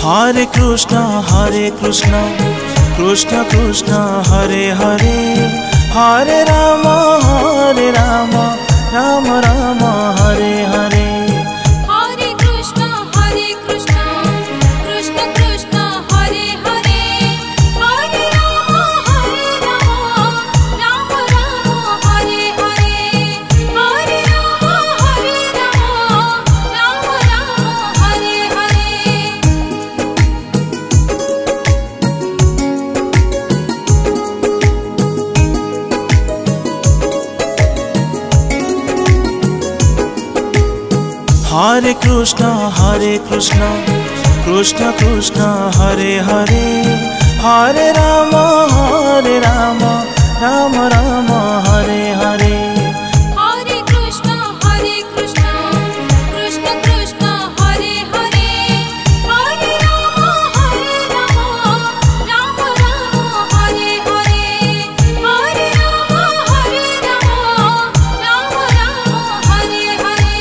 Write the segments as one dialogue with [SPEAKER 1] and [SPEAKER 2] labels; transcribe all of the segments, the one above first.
[SPEAKER 1] Hare Krishna Krishna Krishna Hare Hare, Hare Ram Ram Ram Hare Hare.
[SPEAKER 2] Hare Krishna Krishna Krishna Hare Hare, Hare Ram Ram Ram Hare Hare, Hare Ram Ram Ram Hare Hare.
[SPEAKER 1] Hare Krishna Krishna Krishna Hare Hare, Hare Ram Ram Ram Hare Hare.
[SPEAKER 2] Hare Krishna Krishna Krishna Hare Hare, Hare Ram Ram Ram Hare Hare, Hare Ram Ram Hare Hare.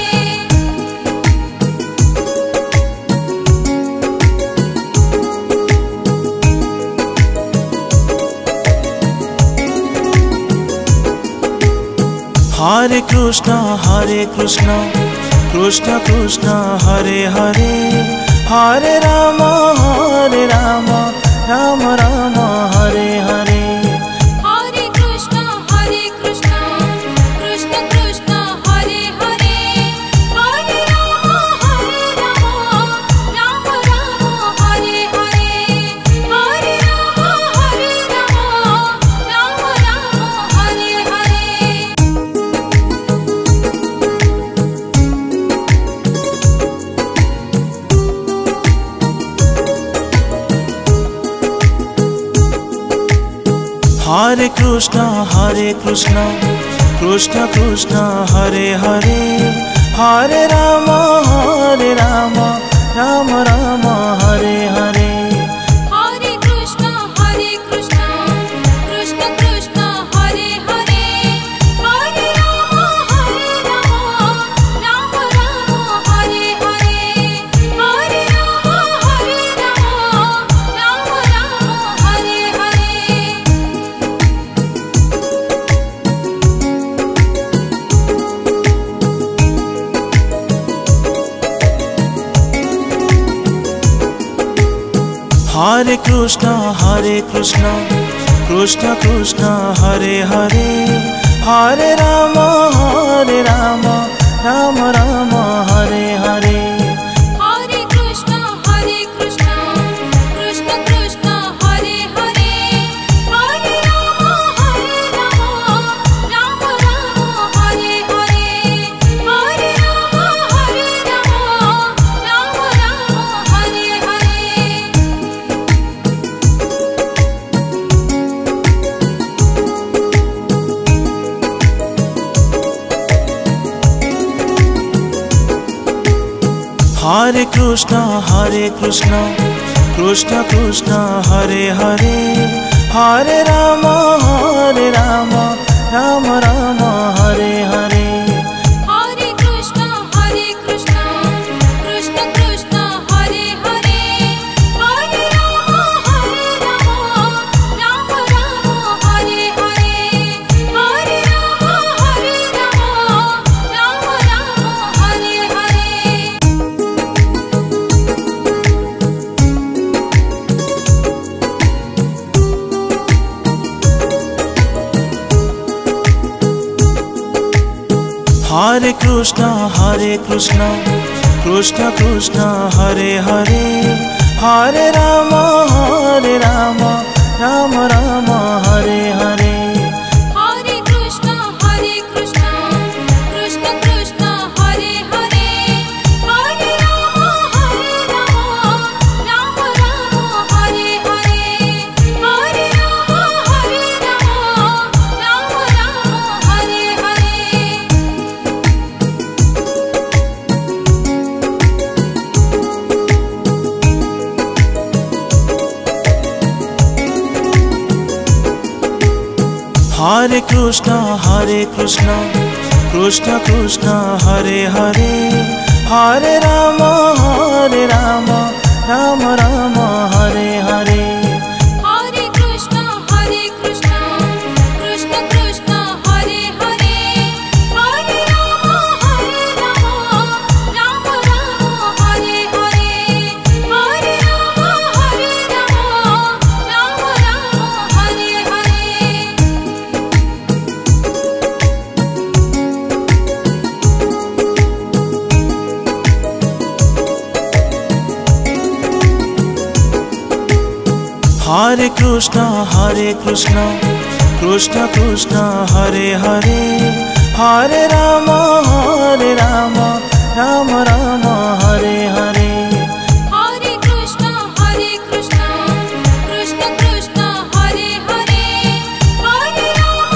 [SPEAKER 1] Hare Krishna Krishna Krishna Hare Hare, Hare Ram Ram Ram Hare Hare.
[SPEAKER 2] Hare Krishna Krishna Krishna Hare Hare, Hare Ram Ram Hare Hare, Hare Ram Ram Hare Hare.
[SPEAKER 1] Hare Krishna Krishna Krishna Hare Hare, Hare Ram Ram Ram Hare Hare.
[SPEAKER 2] Hare Krishna Krishna Krishna Hare Hare, Hare Ram Ram Hare Hare, Hare Ram Ram Hare Hare.
[SPEAKER 1] Hare Krishna Krishna Krishna Hare Hare, Hare Ram Ram Ram Hare Hare.
[SPEAKER 2] Hare Krishna Krishna Krishna Hare Hare, Hare Ram Ram Hare Hare, Hare Ram Ram Hare Hare.
[SPEAKER 1] Hare Krishna Krishna Krishna Hare Hare, Hare Ram Ram Ram Hare Hare.
[SPEAKER 2] Hare Krishna Krishna Krishna Hare Hare, Hare Ram Ram Hare Hare, Hare Ram Ram Hare Hare.
[SPEAKER 1] Hare Krishna Krishna Krishna Hare Hare, Hare Ram Ram Ram Hare Hare.
[SPEAKER 2] Hare Krishna Krishna Krishna Hare Hare, Hare Ram Ram Hare Hare, Hare Ram Ram Hare Hare.
[SPEAKER 1] Hare Krishna Krishna Krishna Hare Hare, Hare Ram Ram Ram Hare Hare
[SPEAKER 2] Hare Krishna Krishna Krishna Hare Hare Hare Ram Ram Ram Hare Hare Hare Ram Ram Ram Hare Hare
[SPEAKER 1] Hare Krishna Krishna Krishna Hare Hare Hare Ram Ram Ram Hare Hare
[SPEAKER 2] Hare Krishna Krishna Krishna Hare Hare Hare Ram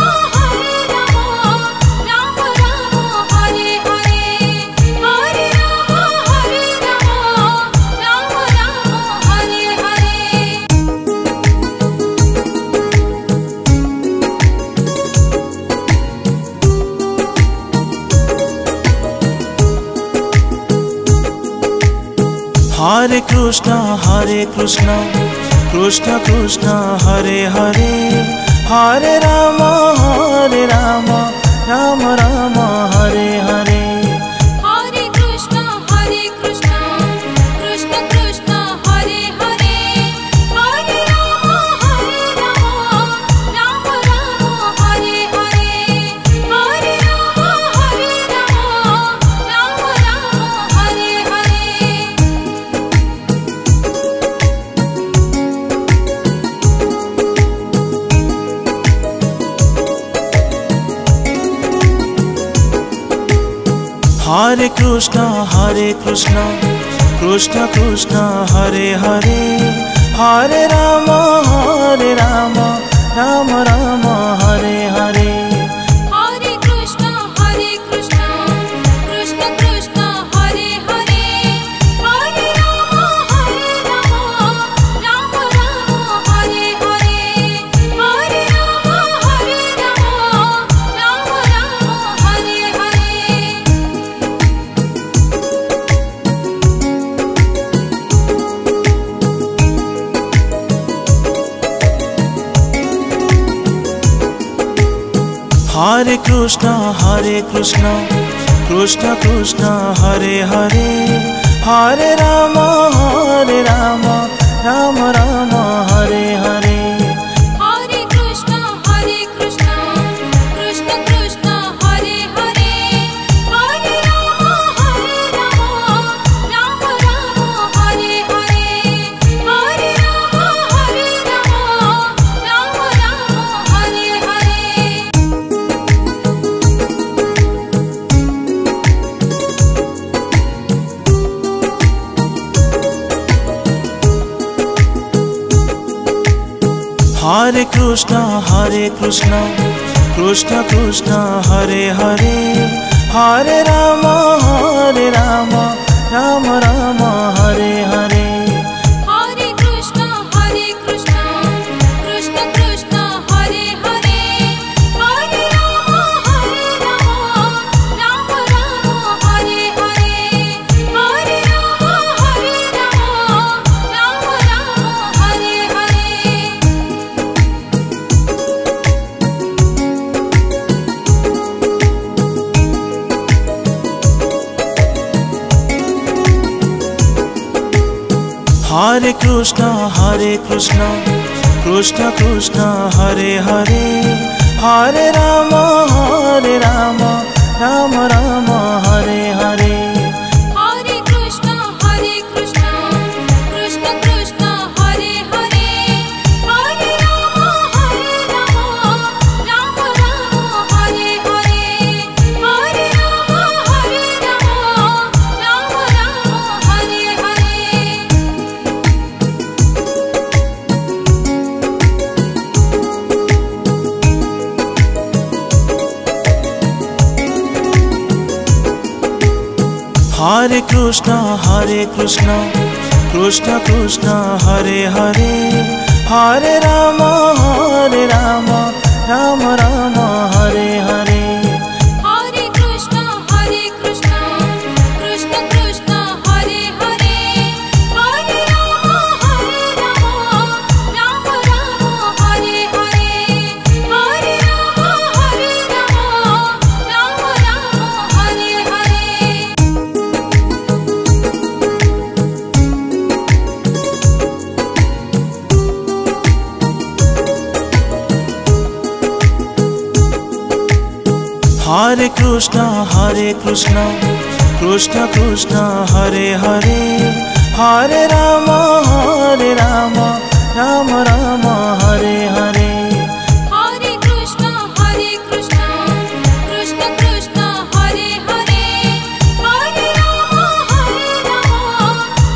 [SPEAKER 2] Ram Ram Hare Hare Hare Ram Ram Hare Hare
[SPEAKER 1] Hare Krishna Krishna Hare Hare Hare Ram Ram Ram Hare Hare
[SPEAKER 2] Hare Krishna Krishna Krishna Hare Hare Hare Ram Ram Hare Hare Hare Ram Ram Hare Hare
[SPEAKER 1] Hare Krishna Krishna Hare Hare Hare Ram Ram Ram Hare Hare
[SPEAKER 2] Hare Krishna Krishna Krishna Hare Hare Hare Ram Ram Hare Hare Hare Ram Ram Hare Hare
[SPEAKER 1] Hare Krishna Krishna Hare Hare Hare Ram Ram Ram Hare Hare
[SPEAKER 2] Hare Krishna Krishna Krishna Hare Hare Hare Ram Ram Hare Hare Hare Ram Ram Hare Hare
[SPEAKER 1] Hare Krishna Krishna Hare Hare Hare Ram Ram Ram Hare Hare
[SPEAKER 2] Hare Krishna Krishna Krishna Hare Hare Hare Ram Ram Hare Hare Hare Ram Ram Hare Hare
[SPEAKER 1] Hare Krishna Krishna Hare Hare Hare Ram Ram Ram Hare Hare
[SPEAKER 2] Hare Krishna Krishna Krishna Hare Hare Hare Ram Ram Hare Hare Hare Ram Ram Hare Hare
[SPEAKER 1] Hare Krishna Krishna Hare Hare Hare Ram Ram Ram Hare Hare
[SPEAKER 2] Hare Krishna Krishna Krishna Hare Hare Hare Ram
[SPEAKER 1] Hare Krishna, Krishna Krishna, Hare Hare, Hare Rama, Rama Rama, Hare Hare.
[SPEAKER 2] Hare Krishna, Krishna Krishna, Hare Hare, Hare Rama,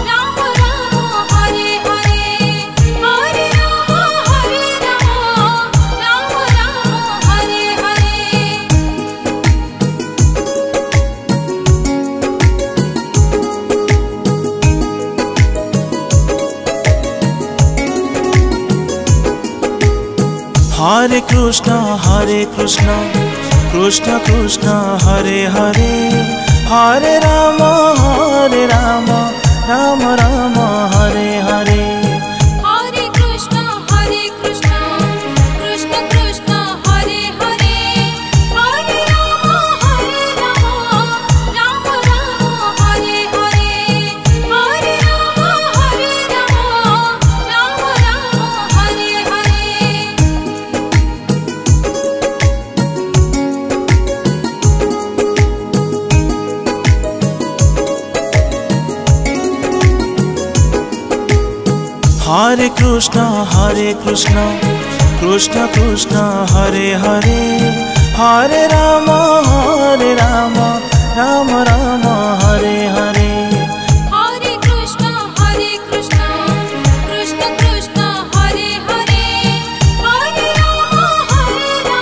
[SPEAKER 2] Rama Rama, Hare Hare. Hare Rama, Rama Rama, Hare Hare.
[SPEAKER 1] Hare Krishna, Krishna Krishna, Hare Hare, Hare Rama, Rama Rama, Hare Hare.
[SPEAKER 2] Hare Krishna, Krishna Krishna, Hare Hare, Hare Rama, Rama Rama, Hare Hare. Hare Rama, Rama Rama, Hare Hare.
[SPEAKER 1] Hare Krishna, Krishna Krishna, Hare Hare, Hare Rama, Rama Rama, Hare Hare.
[SPEAKER 2] Hare Krishna, Krishna Krishna, Hare Hare, Hare Rama,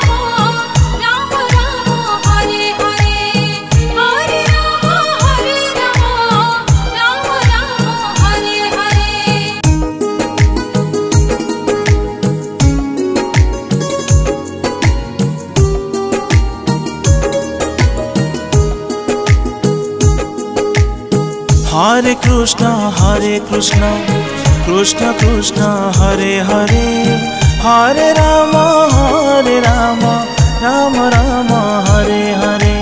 [SPEAKER 2] Rama Rama, Hare Hare. Hare Rama, Rama Rama, Hare Hare.
[SPEAKER 1] Hare Krishna, Krishna Krishna, Hare Hare, Hare Rama, Rama Rama, Hare Hare.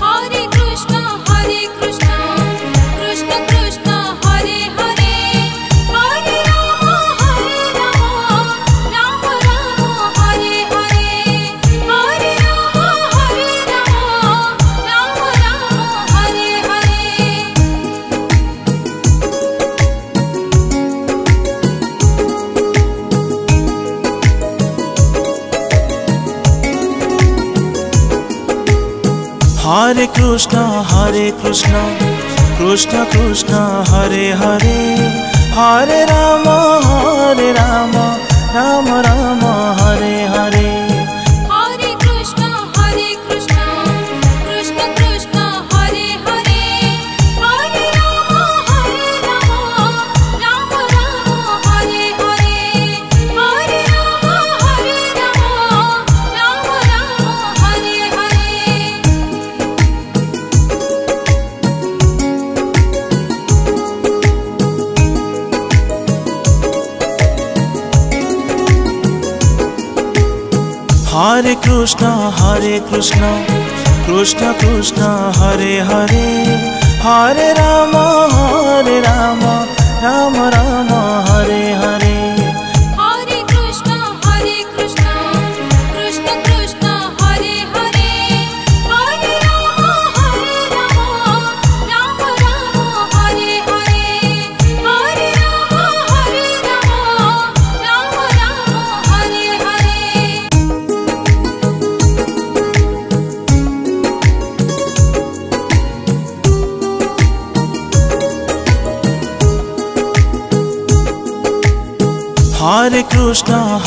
[SPEAKER 2] Hare Krishna, Krishna Krishna, Hare Hare, Hare Rama, Rama Rama, Hare Hare. Hare Rama, Rama Rama, Hare Hare.
[SPEAKER 1] Hare Krishna, Krishna Krishna, Hare Hare, Hare Rama, Rama Rama, Hare Hare.
[SPEAKER 2] Hare Krishna, Krishna Krishna, Hare Hare, Hare Rama, Rama Rama, Hare Hare. Hare Rama, Rama Rama, Hare Hare.
[SPEAKER 1] Hare Krishna, Krishna Krishna, Hare Hare, Hare Rama, Rama Rama, Hare Hare.
[SPEAKER 2] Hare Krishna, Krishna Krishna, Hare Hare, Hare Rama, Rama Rama, Hare Hare. Hare Rama, Rama Rama, Hare Hare.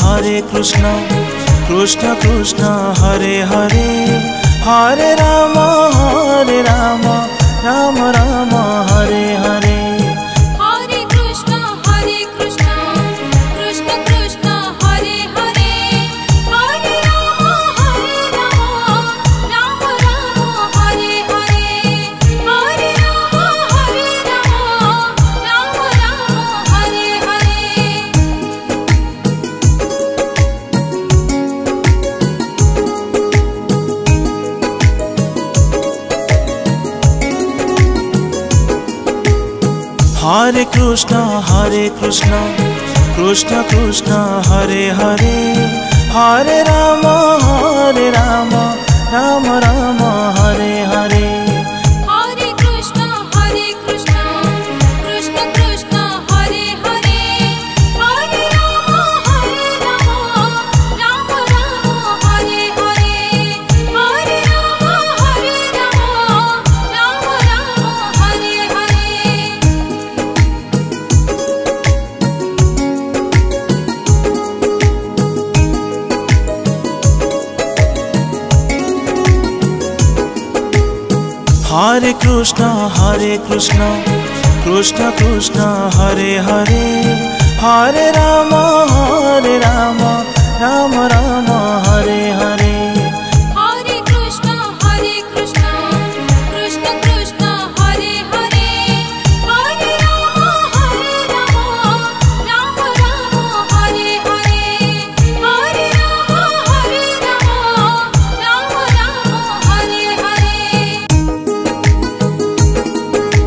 [SPEAKER 1] Hare Krishna, Krishna Krishna, Hare Hare, Hare Rama, Rama Rama, Hare Hare.
[SPEAKER 2] Hare Krishna, Krishna Krishna, Hare Hare, Hare Rama, Rama Rama, Hare Hare. Hare Rama, Rama Rama, Hare Hare.
[SPEAKER 1] Hare Krishna, Krishna Krishna, Hare Hare, Hare Rama, Rama Rama, Hare Krishna, Krishna Krishna, Hare Hare, Hare Rama, Rama Rama, Hare Hare.
[SPEAKER 2] Hare Krishna, Krishna Krishna, Hare Hare, Hare Rama, Rama Rama, Hare Hare. Hare Rama, Rama Rama, Hare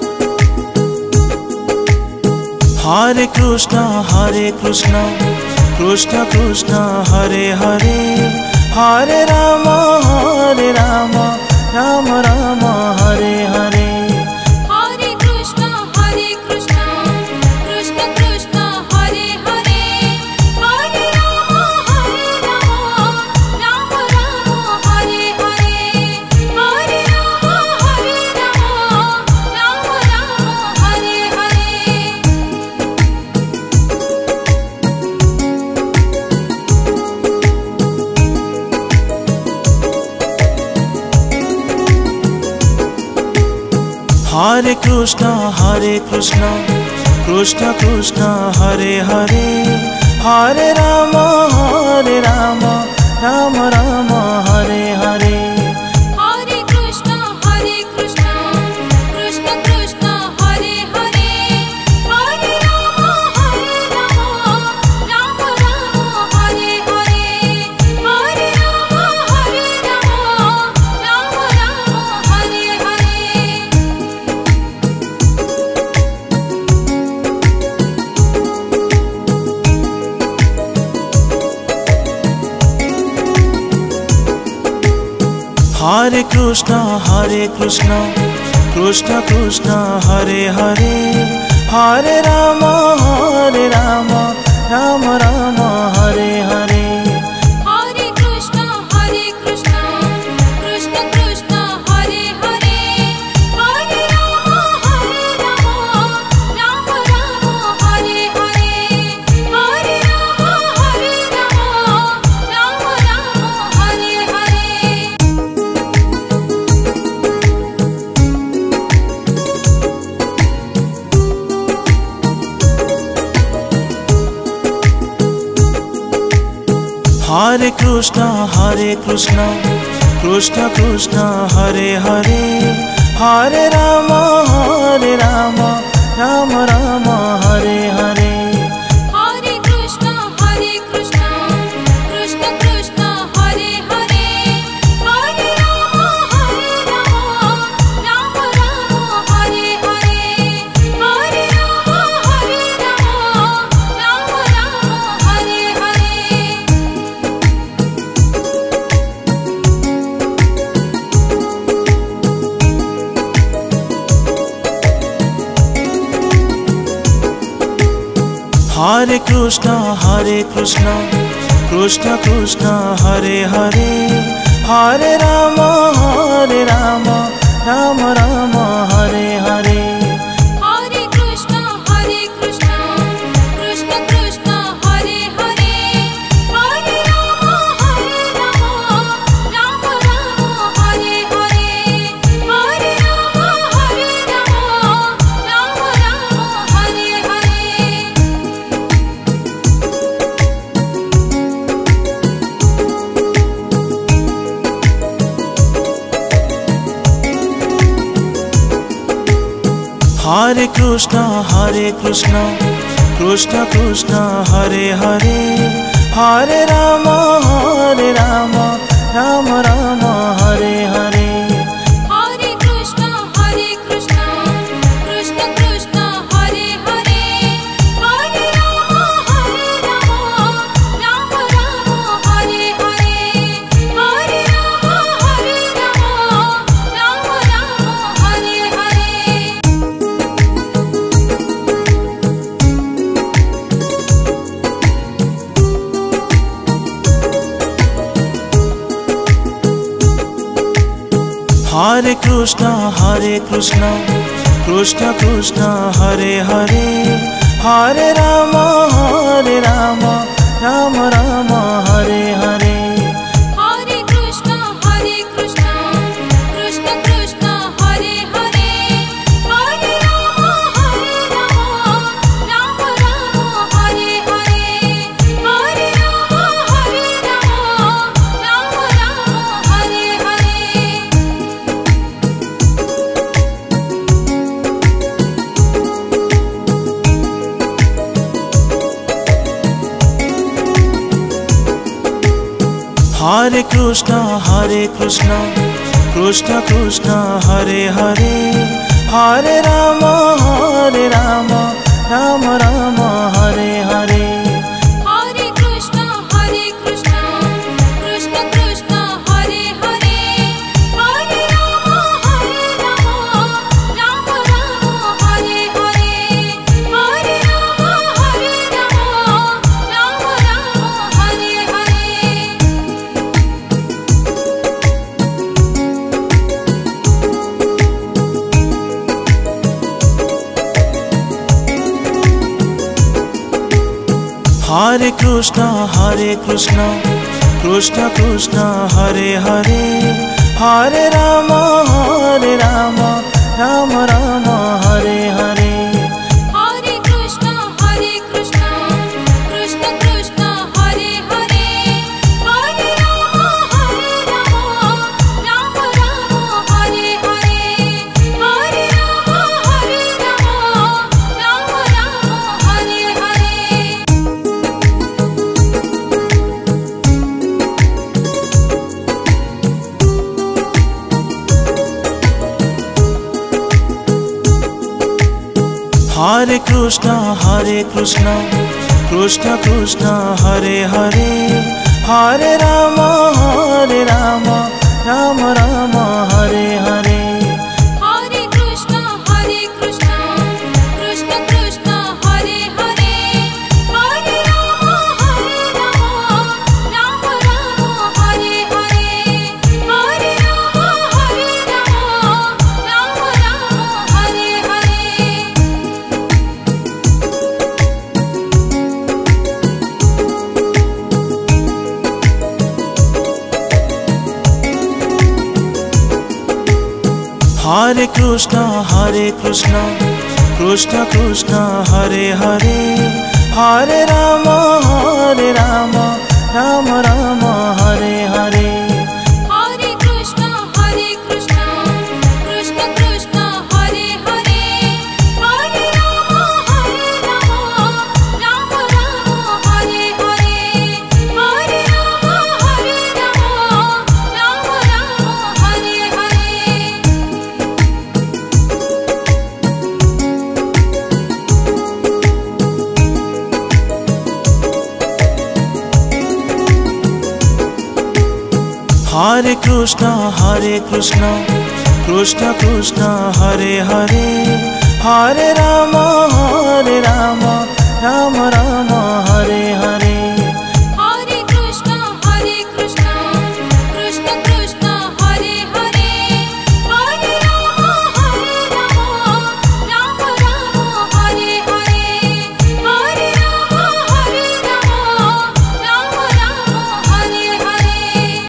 [SPEAKER 2] Hare.
[SPEAKER 1] Hare Krishna, Krishna Krishna, Hare Hare, Hare Rama, Rama Rama, Hare Hare.
[SPEAKER 2] Hare Krishna, Krishna Krishna, Hare Hare, Hare Rama, Rama Rama, Hare Hare. Hare Rama, Rama Rama, Hare Hare.
[SPEAKER 1] Hare Krishna, Krishna Krishna, Hare Hare, Hare Rama, Rama Rama, Hare Hare.
[SPEAKER 2] Hare Krishna, Krishna Krishna, Hare Hare, Hare Rama, Rama Rama, Hare Hare. Hare Rama, Rama Rama, Hare Hare.
[SPEAKER 1] Hare Krishna, Krishna Krishna, Hare Hare, Hare Rama, Rama Rama, Hare Hare.
[SPEAKER 2] Hare Krishna, Krishna Krishna, Hare Hare, Hare Rama, Rama Rama, Hare Hare. Hare Rama, Rama Rama, Hare Hare.
[SPEAKER 1] Hare Krishna, Krishna Krishna, Hare Hare, Hare Rama, Rama Rama, Hare Hare.
[SPEAKER 2] Hare Krishna, Krishna Krishna, Hare Hare, Hare Rama, Rama Rama, Hare Hare. Hare Rama, Rama Rama, Hare Hare.
[SPEAKER 1] Hare Krishna, Krishna Krishna, Hare Hare, Hare Rama, Rama Rama, Hare Hare.
[SPEAKER 2] Hare Krishna, Krishna Krishna, Hare Hare, Hare Rama, Rama Rama, Hare Hare. Hare Rama, Rama Rama, Hare Hare.
[SPEAKER 1] Hare Krishna, Krishna Krishna, Hare Hare, Hare Rama, Rama Rama, Hare Hare.
[SPEAKER 2] Hare Krishna, Krishna Krishna, Hare Hare, Hare Rama, Rama Rama, Hare Hare. Hare Rama, Rama Rama, Hare Hare.
[SPEAKER 1] Hare Krishna, Krishna Krishna, Hare Hare, Hare Rama, Ram Ram Hare Hare.
[SPEAKER 2] Hare Krishna Krishna Krishna Hare Hare, Hare Ram Ram Ram Hare Hare, Hare Ram Ram Ram Hare Hare.
[SPEAKER 1] Hare Krishna Krishna Krishna Hare Hare, Hare Ram Ram Ram Hare Hare.
[SPEAKER 2] Hare Krishna Krishna Krishna Hare Hare, Hare Ram Ram Ram Hare Hare, Hare Ram Ram Hare Hare.
[SPEAKER 1] Hare Krishna Krishna Krishna Hare Hare, Hare Ram Ram Ram Hare Hare.
[SPEAKER 2] Hare Krishna Krishna Krishna Hare Hare, Hare Ram Ram Hare Hare, Hare Ram Ram Hare Hare.
[SPEAKER 1] Hare Krishna Krishna Krishna Hare Hare, Hare Ram Ram Ram Hare Hare.
[SPEAKER 2] Hare Krishna Krishna Krishna Hare Hare, Hare Ram Ram Hare Hare, Hare Ram Ram Hare Hare.
[SPEAKER 1] Hare Krishna Krishna Krishna Hare Hare, Hare Ram Ram Ram Hare Hare.
[SPEAKER 2] Hare Krishna Krishna Krishna Hare Hare, Hare Ram Ram Hare Hare, Hare Ram Ram Hare Hare.
[SPEAKER 1] Hare Krishna Krishna Krishna Hare Hare, Hare Ram Ram Ram Hare Hare.